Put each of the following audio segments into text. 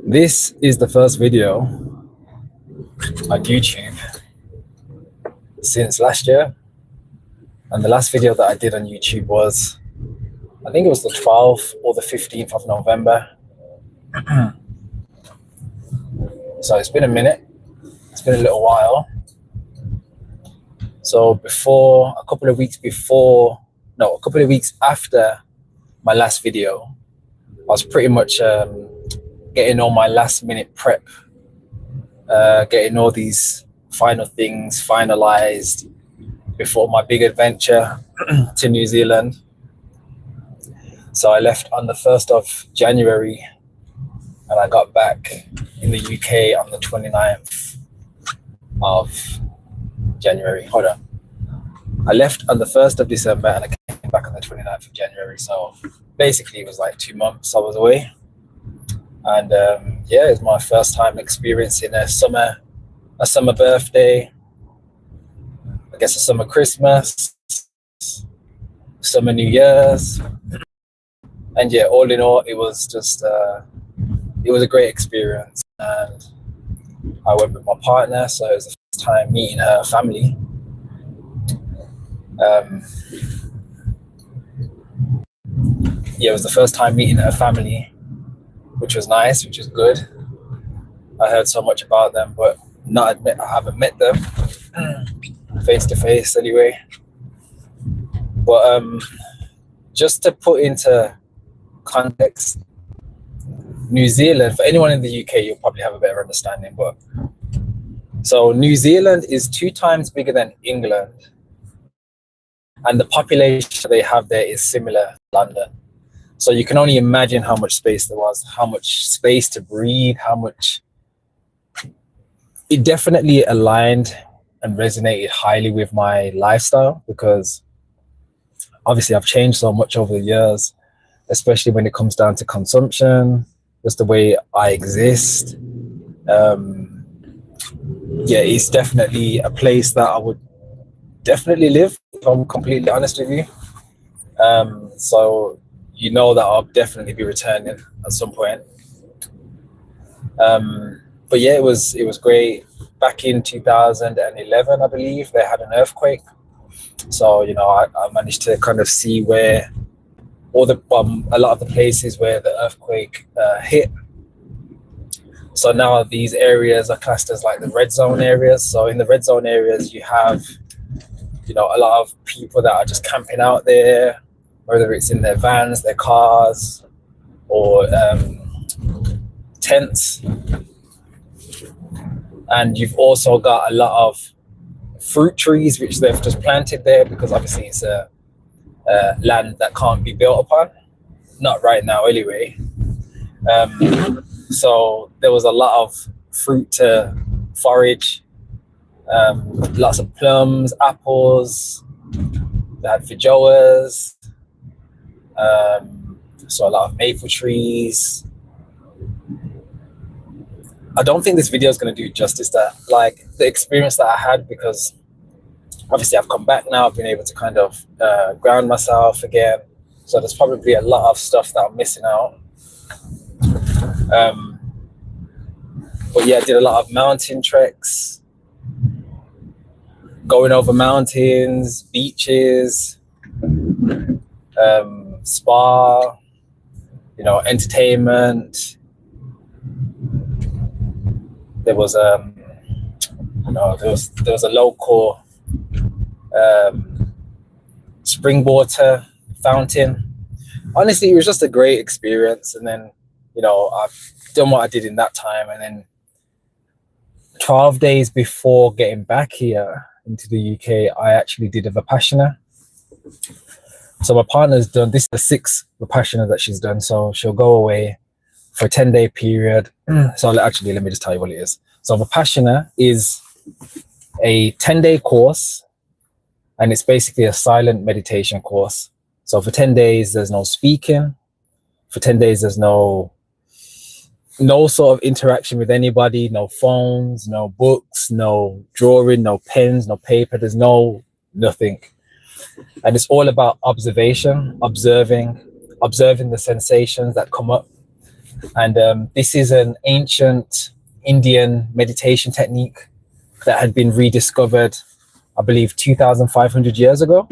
This is the first video on YouTube since last year, and the last video that I did on YouTube was, I think it was the 12th or the 15th of November. So it's been a minute, it's been a little while. So a couple of weeks after my last video, I was pretty much getting all my last minute prep, getting all these final things finalized before my big adventure to New Zealand. So I left on the 1st of January and I got back in the UK on the 29th of January. Hold on. I left on the 1st of December and I came back on the 29th of January. So basically it was like 2 months I was away. And yeah, it was my first time experiencing a summer birthday, I guess a summer Christmas, summer New Year's. And yeah, all in all, it was just, it was a great experience. And I went with my partner, so it was the first time meeting her family. Yeah, it was the first time meeting her family, which was nice, which was good. I heard so much about them, but I haven't met them face to face anyway. But just to put into context, New Zealand, for anyone in the UK, you'll probably have a better understanding. But so New Zealand is 2 times bigger than England, and the population they have there is similar to London. So you can only imagine how much space there was, how much space to breathe, how much. It definitely aligned and resonated highly with my lifestyle, because obviously I've changed so much over the years, especially when it comes down to consumption, just the way I exist. Yeah, it's definitely a place that I would definitely live, if I'm completely honest with you. So you know that I'll definitely be returning at some point. But yeah, it was great. Back in 2011, I believe, they had an earthquake. So, you know, I managed to kind of see where a lot of the places where the earthquake hit. So now these areas are classed as like the red zone areas. So in the red zone areas, you have, you know, a lot of people that are just camping out there, whether it's in their vans, their cars, or tents. And you've also got a lot of fruit trees, which they've just planted there, because obviously it's a land that can't be built upon. Not right now anyway. So there was a lot of fruit to forage, lots of plums, apples, they had feijoas, so a lot of maple trees. I don't think this video is going to do justice to like the experience that I had, because obviously I've come back now, I've been able to kind of ground myself again. So there's probably a lot of stuff that I'm missing out. But yeah, I did a lot of mountain treks, going over mountains, beaches, spa, you know, entertainment. There was there was a local spring water fountain. Honestly, it was just a great experience. And then, you know, I've done what I did in that time, and then 12 days before getting back here into the UK, I actually did a Vipassana. So my partner's done, this is the 6th Vipassana that she's done. So she'll go away for a 10-day period. So let me just tell you what it is. So Vipassana is a 10-day course, and it's basically a silent meditation course. So for 10 days, there's no speaking. For 10 days, there's no sort of interaction with anybody, no phones, no books, no drawing, no pens, no paper. There's nothing. And it's all about observation, observing the sensations that come up, And this is an ancient Indian meditation technique that had been rediscovered, I believe, 2,500 years ago.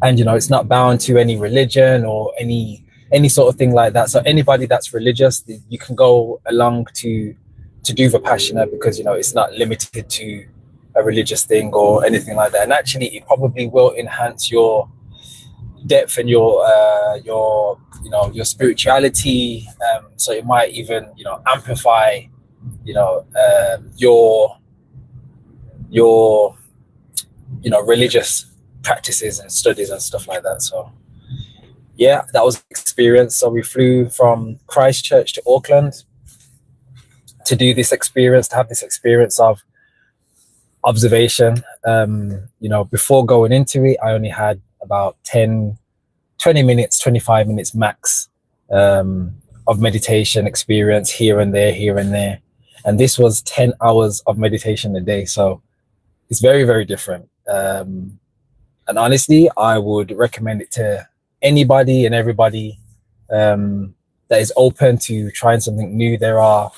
And, you know, it's not bound to any religion or any sort of thing like that. So anybody that's religious, you can go along to do Vipassana, because, you know, it's not limited to a religious thing or anything like that. And actually, it probably will enhance your depth and your you know, your spirituality. So it might even, you know, amplify, you know, your you know, religious practices and studies and stuff like that. So yeah, that was experience. So we flew from Christchurch to Auckland to do this experience, to have this experience of observation. You know, before going into it, I only had about 20 minutes, 25 minutes max of meditation experience here and there. And this was 10 hours of meditation a day. So it's very, very different. And honestly, I would recommend it to anybody and everybody that is open to trying something new. There are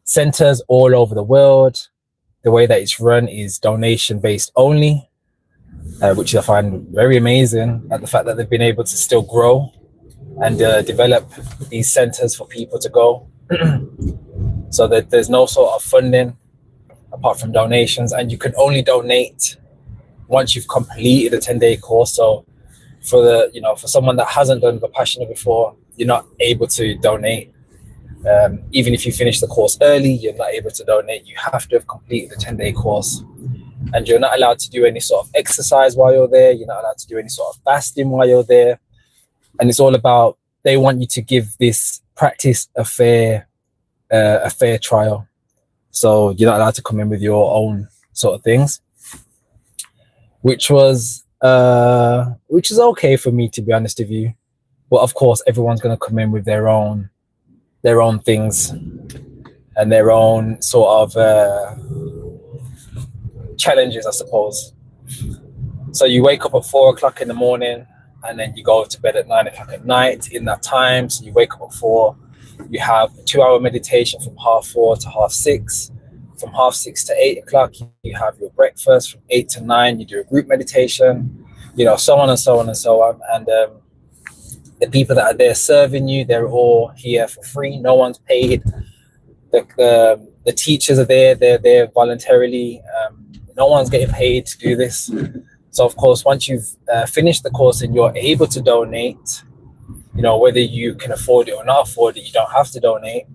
centers all over the world. The way that it's run is donation based only, which I find very amazing, at the fact that they've been able to still grow and develop these centers for people to go. So that there's no sort of funding apart from donations, and you can only donate once you've completed a 10-day course. So for the, you know, for someone that hasn't done Vipassana before, you're not able to donate. Even if you finish the course early, you're not able to donate. You have to have completed the 10-day course, and you're not allowed to do any sort of exercise while you're there. You're not allowed to do any sort of fasting while you're there. And it's all about, they want you to give this practice a fair trial. So you're not allowed to come in with your own sort of things, which is okay for me, to be honest with you. But of course, everyone's going to come in with their own things and their own sort of challenges, I suppose. So you wake up at 4 o'clock in the morning, and then you go to bed at 9 o'clock at night. In that time, so you wake up at 4, you have a 2-hour meditation from 4:30 to 6:30. From 6:30 to 8 o'clock, you have your breakfast. From 8 to 9, you do a group meditation, you know, so on and so on and so on. And the people that are there serving you, they're all here for free. No one's paid. The teachers are there. They're there voluntarily. No one's getting paid to do this. So of course, once you've finished the course and you're able to donate, you know, whether you can afford it or not afford it, you don't have to donate.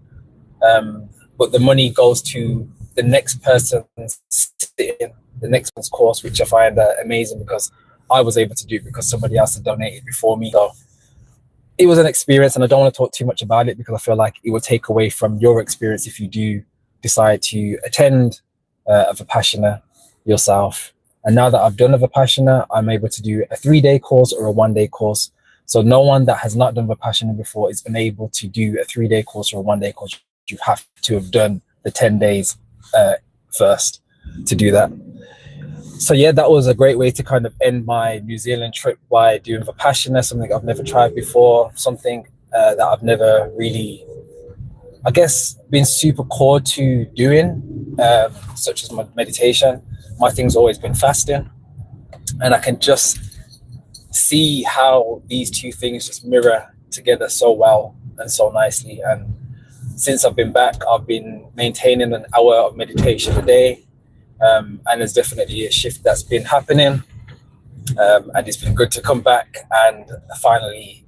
But the money goes to the next person's sitting, the next one's course, which I find amazing, because I was able to do it because somebody else had donated before me. So it was an experience, and I don't want to talk too much about it because I feel like it will take away from your experience if you do decide to attend a Vipassana yourself. And now that I've done a Vipassana, I'm able to do a 3-day course or a 1-day course. So no one that has not done Vipassana before is unable to do a 3-day course or a 1-day course. You have to have done the 10 days first to do that. So yeah, that was a great way to kind of end my New Zealand trip, by doing Vipassana, something I've never tried before, something that I've never really, I guess, been super core to doing, such as my meditation. My thing's always been fasting, and I can just see how these two things just mirror together so well and so nicely. And since I've been back, I've been maintaining an hour of meditation a day, and there's definitely a shift that's been happening, and it's been good to come back and finally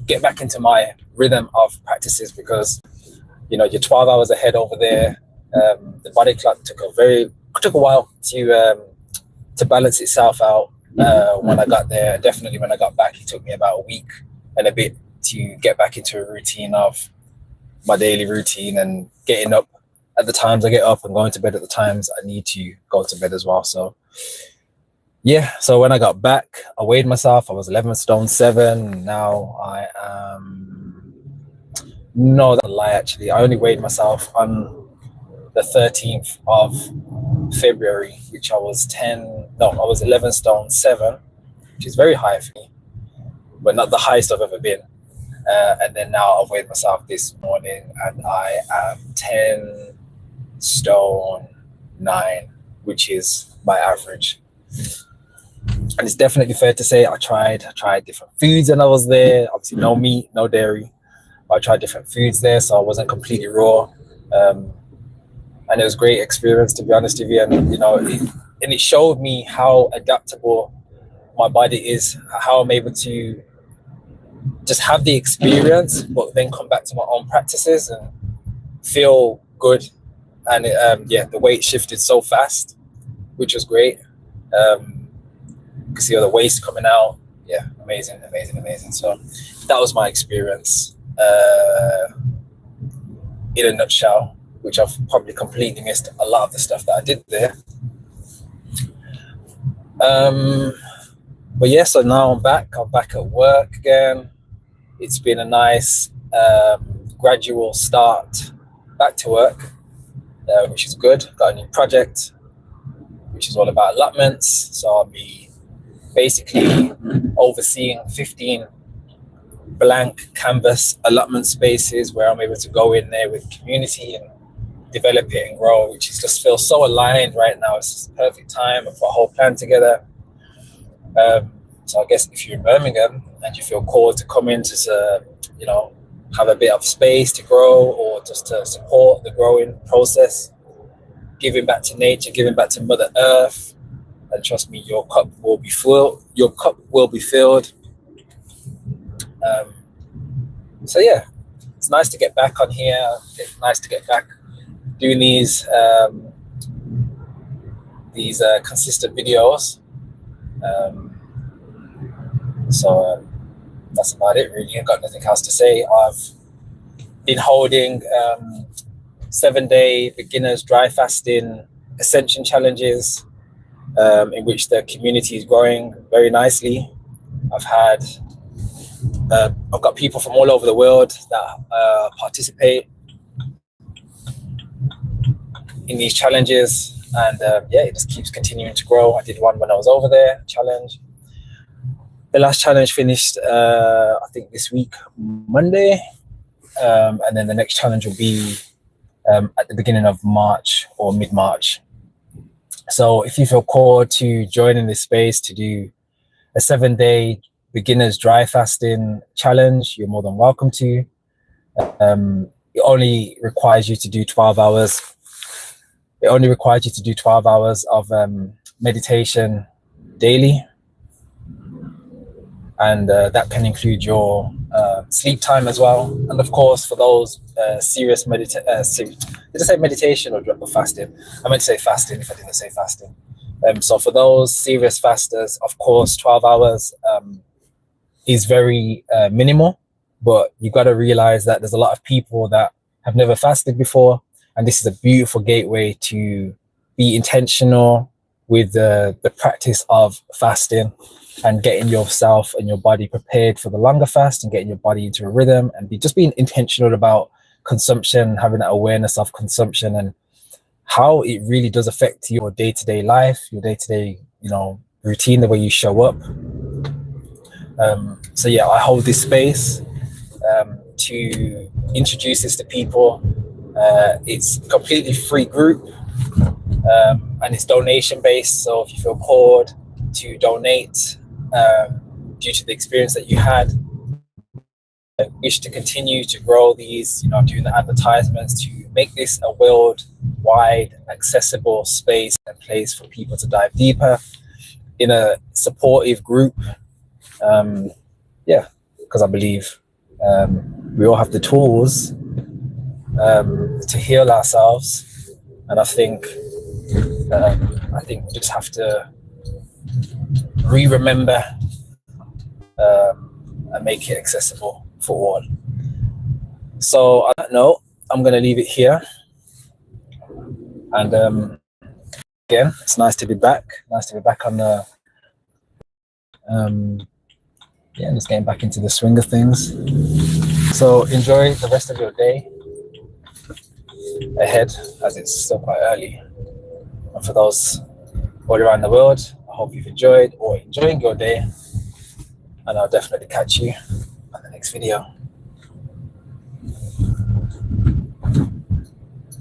get back into my rhythm of practices, because, you know, you're 12 hours ahead over there. The body clock took a while to balance itself out when I got there. Definitely when I got back, it took me about a week and a bit to get back into a routine of my daily routine, and getting up at the times I get up and going to bed at the times I need to go to bed as well. So yeah, so when I got back, I weighed myself. I was 11 stone 7. Now I am, no, that's a lie actually. I only weighed myself on the 13th of February, which I was 11 stone 7, which is very high for me, but not the highest I've ever been. And then now I've weighed myself this morning and I am 10 stone 9, which is my average. And it's definitely fair to say I tried different foods when I was there. Obviously no meat, no dairy, but I tried different foods there, so I wasn't completely raw. And it was a great experience, to be honest with you. And it showed me how adaptable my body is, how I'm able to just have the experience, but then come back to my own practices and feel good. And the weight shifted so fast, which was great. You can see all the waste coming out. Yeah, amazing. So that was my experience in a nutshell, which I've probably completely missed a lot of the stuff that I did there. But yeah, so now I'm back at work again. It's been a nice gradual start back to work, which is good. Got a new project, which is all about allotments. So I'll be basically overseeing 15 blank canvas allotment spaces where I'm able to go in there with community and develop it and grow, which is just feels so aligned right now. It's just the perfect time for a whole plan together. So I guess if you're in Birmingham and you feel called to come in to, have a bit of space to grow or just to support the growing process, giving back to nature, giving back to Mother Earth, and trust me, your cup will be full. Your cup will be filled. So yeah, it's nice to get back on here. It's nice to get back doing these consistent videos. So that's about it really. I've got nothing else to say. I've been holding 7-day beginners dry fasting ascension challenges in which the community is growing very nicely. I've got people from all over the world that participate in these challenges, and it just keeps continuing to grow. I did one when I was over there, challenge. The last challenge finished, I think this week, Monday, and then the next challenge will be at the beginning of March or mid-March. So if you feel called to join in this space to do a 7-day beginners dry fasting challenge, you're more than welcome to. It only requires you to do 12 hours. It only requires you to do 12 hours of meditation daily. And that can include your sleep time as well. And of course, for those serious did I say meditation or fasting? I meant to say fasting if I didn't say fasting. So for those serious fasters, of course, 12 hours is very minimal, but you got to realize that there's a lot of people that have never fasted before. And this is a beautiful gateway to be intentional with the practice of fasting and getting yourself and your body prepared for the longer fast and getting your body into a rhythm and being intentional about consumption, having that awareness of consumption and how it really does affect your day-to-day life, your day-to-day, routine, the way you show up. So yeah, I hold this space to introduce this to people. It's a completely free group and it's donation based. So if you feel called to donate due to the experience that you had, wish to continue to grow these, doing the advertisements to make this a worldwide accessible space and place for people to dive deeper in a supportive group. Because I believe we all have the tools to heal ourselves, and I think we just have to remember and make it accessible for all. So on that note, I'm going to leave it here. And again, it's nice to be back. Nice to be back on the just getting back into the swing of things. So enjoy the rest of your day ahead, as it's still quite early. And for those all around the world, I hope you've enjoyed or enjoying your day. And I'll definitely catch you on the next video.